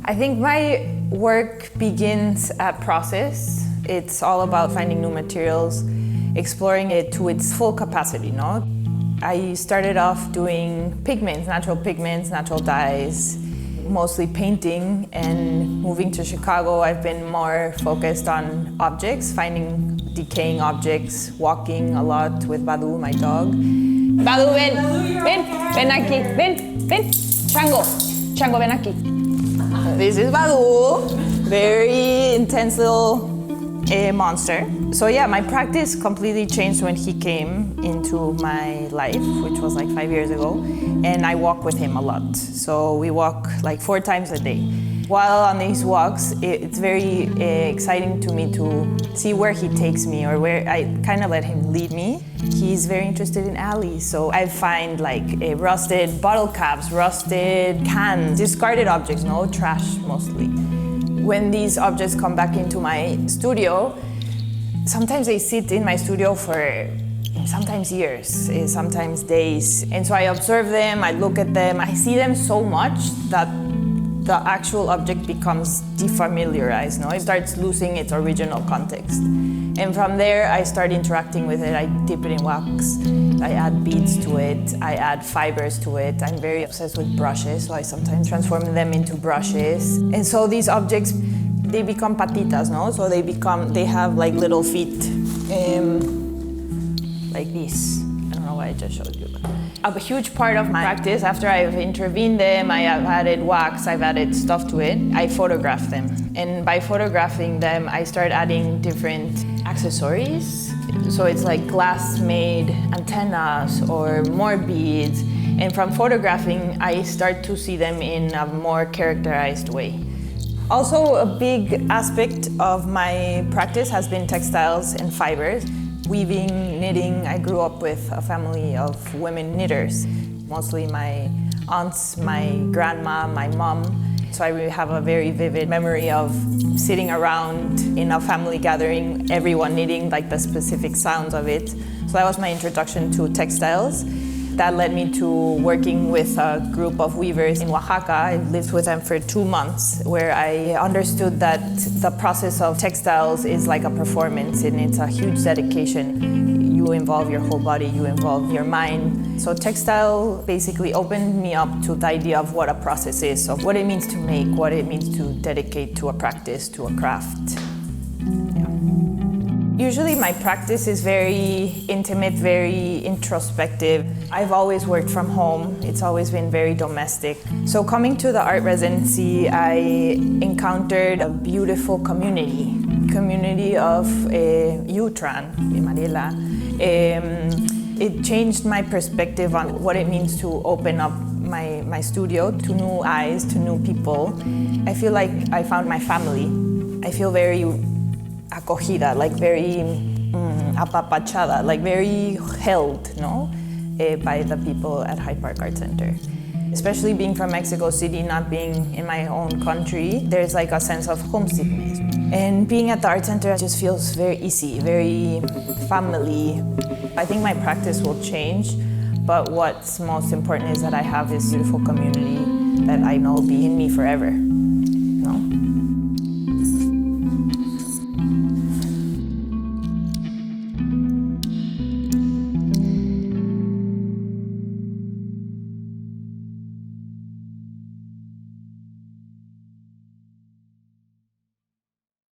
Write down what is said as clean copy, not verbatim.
I think my work begins at process. It's all about finding new materials, exploring it to its full capacity, no? I started off doing pigments, natural dyes, mostly painting, and moving to Chicago, I've been more focused on objects, finding decaying objects, walking a lot with Badu, my dog. Badu, ven aquí, ven, Chango, ven aquí. This is Badu, very intense little monster. So yeah, my practice completely changed when he came into my life, which was like 5 years ago, and I walk with him a lot. So we walk like 4 times a day. While on these walks, it's very exciting to me to see where he takes me, or where I kind of let him lead me. He's very interested in alleys, so I find like rusted bottle caps, rusted cans, discarded objects, no trash mostly. When these objects come back into my studio, sometimes they sit in my studio for sometimes years, sometimes days. And so I observe them, I look at them, I see them so much that the actual object becomes defamiliarized, no? It starts losing its original context. And from there, I start interacting with it. I dip it in wax, I add beads to it, I add fibers to it. I'm very obsessed with brushes, so I sometimes transform them into brushes. And so these objects, they become patitas, no? So they have like little feet, like this. I don't know why I just showed you. A huge part of my practice, after I've intervened them, I have added wax, I've added stuff to it, I photograph them. And by photographing them, I start adding different accessories. So it's like glass-made antennas or more beads. And from photographing, I start to see them in a more characterized way. Also, a big aspect of my practice has been textiles and fibers. Weaving, knitting. I grew up with a family of women knitters, mostly my aunts, my grandma, my mom. So I really have a very vivid memory of sitting around in a family gathering, everyone knitting, like the specific sounds of it. So that was my introduction to textiles. That led me to working with a group of weavers in Oaxaca. I lived with them for 2 months, where I understood that the process of textiles is like a performance, and it's a huge dedication. You involve your whole body, you involve your mind. So textile basically opened me up to the idea of what a process is, of what it means to make, what it means to dedicate to a practice, to a craft. Usually my practice is very intimate, very introspective. I've always worked from home. It's always been very domestic. So coming to the art residency, I encountered a beautiful community of Utran, Mariela. It changed my perspective on what it means to open up my studio to new eyes, to new people. I feel like I found my family. I feel very acogida, like very apapachada, like very held, no? By the people at Hyde Park Art Center. Especially being from Mexico City, not being in my own country, there's like a sense of homesickness. And being at the art center just feels very easy, very family. I think my practice will change, but what's most important is that I have this beautiful community that I know will be in me forever.